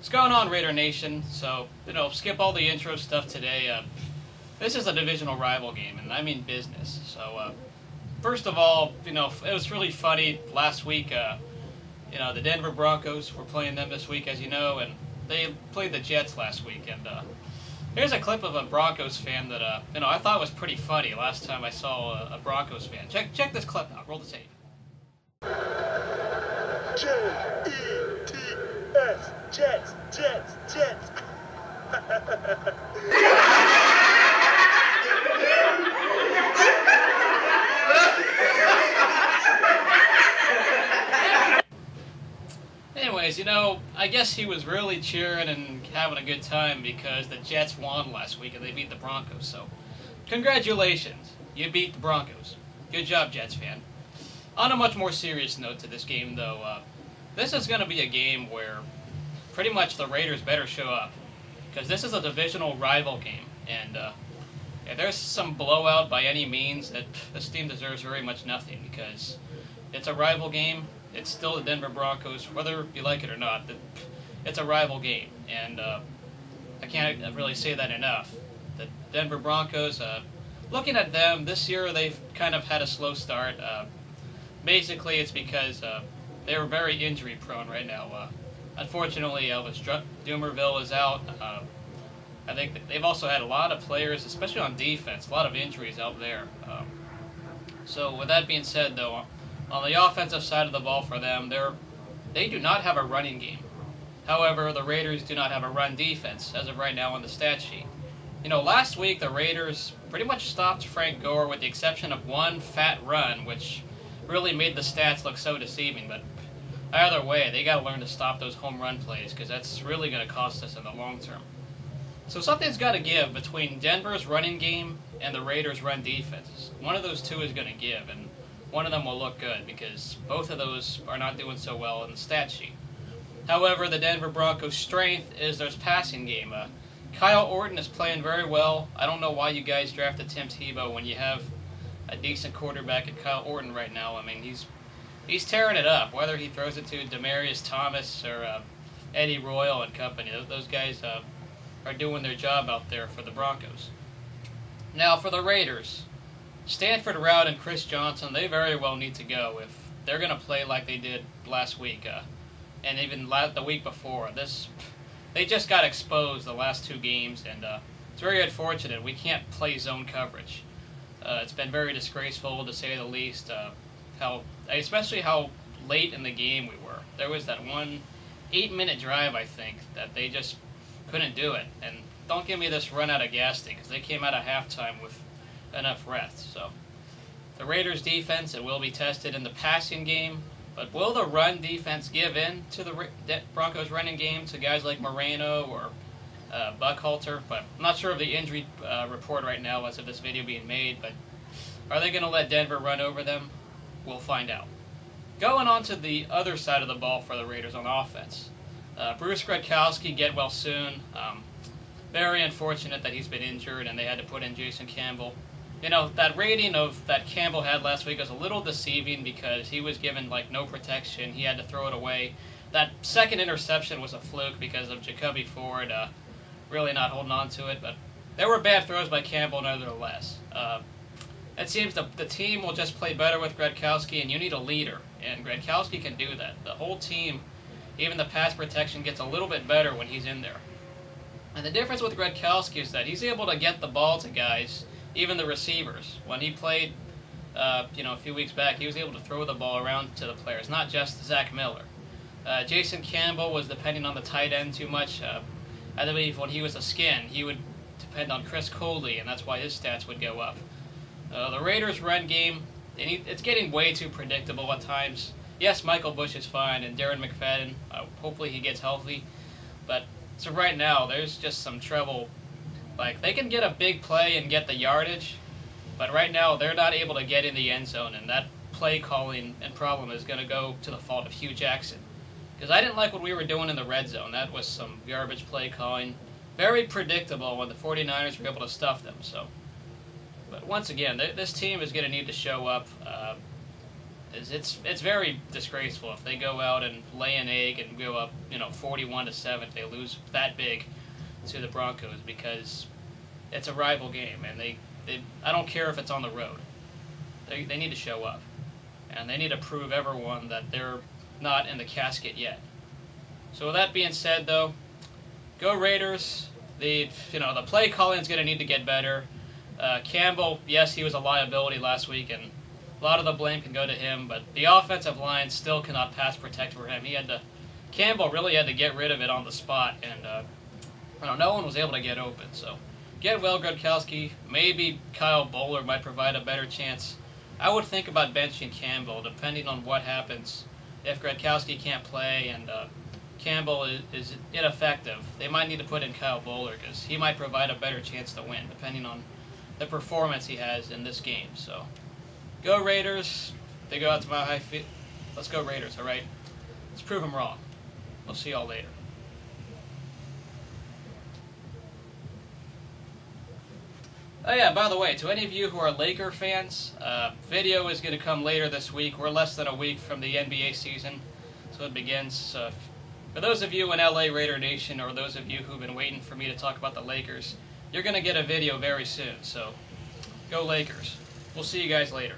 What's going on, Raider Nation? So, skip all the intro stuff today. This is a divisional rival game, and I mean business. So, first of all, it was really funny last week. The Denver Broncos were playing them this week, as you know, and they played the Jets last week. And here's a clip of a Broncos fan that I thought was pretty funny last time I saw a Broncos fan. Check this clip out. Roll the tape. J-E-T-S, Jets, Jets, Jets. Anyways, I guess he was really cheering and having a good time because the Jets won last week and they beat the Broncos. So, congratulations. You beat the Broncos. Good job, Jets fan. On a much more serious note to this game, though, this is going to be a game where pretty much the Raiders better show up, because this is a divisional rival game, and if there's some blowout by any means, this team deserves very much nothing, because it's a rival game. It's still the Denver Broncos, whether you like it or not. It's a rival game, and I can't really say that enough. The Denver Broncos, looking at them this year, they've kind of had a slow start. Basically, it's because they were very injury prone right now. Unfortunately, Elvis Dumervil is out. I think they've also had a lot of players, especially on defense, a lot of injuries out there. So with that being said, though, on the offensive side of the ball for them, they do not have a running game. However, the Raiders do not have a run defense as of right now on the stat sheet. Last week the Raiders pretty much stopped Frank Gore with the exception of one fat run, which really made the stats look so deceiving. But either way, they got to learn to stop those home run plays, because that's really going to cost us in the long term. So something's got to give between Denver's running game and the Raiders' run defense. One of those two is going to give, and one of them will look good, because both of those are not doing so well in the stat sheet. However, the Denver Broncos' strength is their passing game. Kyle Orton is playing very well. I don't know why you guys drafted Tim Tebow when you have a decent quarterback at Kyle Orton right now. I mean, he's tearing it up, whether he throws it to Demaryius Thomas or Eddie Royal and company. Those guys are doing their job out there for the Broncos. Now, for the Raiders, Stanford Routt and Chris Johnson, they very well need to go if they're going to play like they did last week and even the week before. They just got exposed the last two games, and it's very unfortunate. We can't play zone coverage. It's been very disgraceful, to say the least, especially how late in the game we were. There was that 8-minute drive, I think, that they just couldn't do it. And don't give me this run out of gas thing, because they came out of halftime with enough rest. So the Raiders' defense, it will be tested in the passing game, but will the run defense give in to the Broncos' running game to guys like Moreno or Buckhalter? But I'm not sure of the injury report right now as of this video being made, but are they going to let Denver run over them? We'll find out. Going on to the other side of the ball for the Raiders on offense. Bruce Gradkowski, get well soon. Very unfortunate that he's been injured and they had to put in Jason Campbell. That rating that Campbell had last week was a little deceiving because he was given no protection. He had to throw it away. That second interception was a fluke because of Jacoby Ford really not holding on to it. But there were bad throws by Campbell nevertheless. It seems the team will just play better with Gradkowski, and you need a leader. And Gradkowski can do that. The whole team, even the pass protection, gets a little bit better when he's in there. And the difference with Gradkowski is that he's able to get the ball to guys, even the receivers. When he played, a few weeks back, he was able to throw the ball around to the players, not just Zach Miller. Jason Campbell was depending on the tight end too much. I believe when he was a skin, he would depend on Chris Coley, and that's why his stats would go up. The Raiders' run game, it's getting way too predictable at times. Yes, Michael Bush is fine, and Darren McFadden, hopefully he gets healthy. But so right now, there's just some trouble. They can get a big play and get the yardage, but right now they're not able to get in the end zone, and that play calling and problem is going to go to the fault of Hugh Jackson. Because I didn't like what we were doing in the red zone. That was some garbage play calling. Very predictable when the 49ers were able to stuff them. But once again, this team is going to need to show up. it's very disgraceful if they go out and lay an egg and go up 41-7. They lose that big to the Broncos because it's a rival game, and they I don't care if it's on the road. They need to show up, and they need to prove everyone that they're not in the casket yet. So with that being said, though, go Raiders. The play calling is going to need to get better. Campbell, yes, he was a liability last week, and a lot of the blame can go to him, but the offensive line still cannot pass protect for him. Campbell really had to get rid of it on the spot, and no one was able to get open. So get well, Gronkowski. Maybe Kyle Bowler might provide a better chance. I would think about benching Campbell, depending on what happens. If Gronkowski can't play and Campbell is ineffective, they might need to put in Kyle Bowler because he might provide a better chance to win, depending on the performance he has in this game. So go Raiders. They go out to Mile High Field. Let's go Raiders, all right? Let's prove them wrong. We'll see y'all later. Oh yeah, by the way, to any of you who are Laker fans, video is going to come later this week. We're less than a week from the NBA season, so it begins. So for those of you in LA Raider Nation, or those of you who've been waiting for me to talk about the Lakers, you're going to get a video very soon. So go Lakers. We'll see you guys later.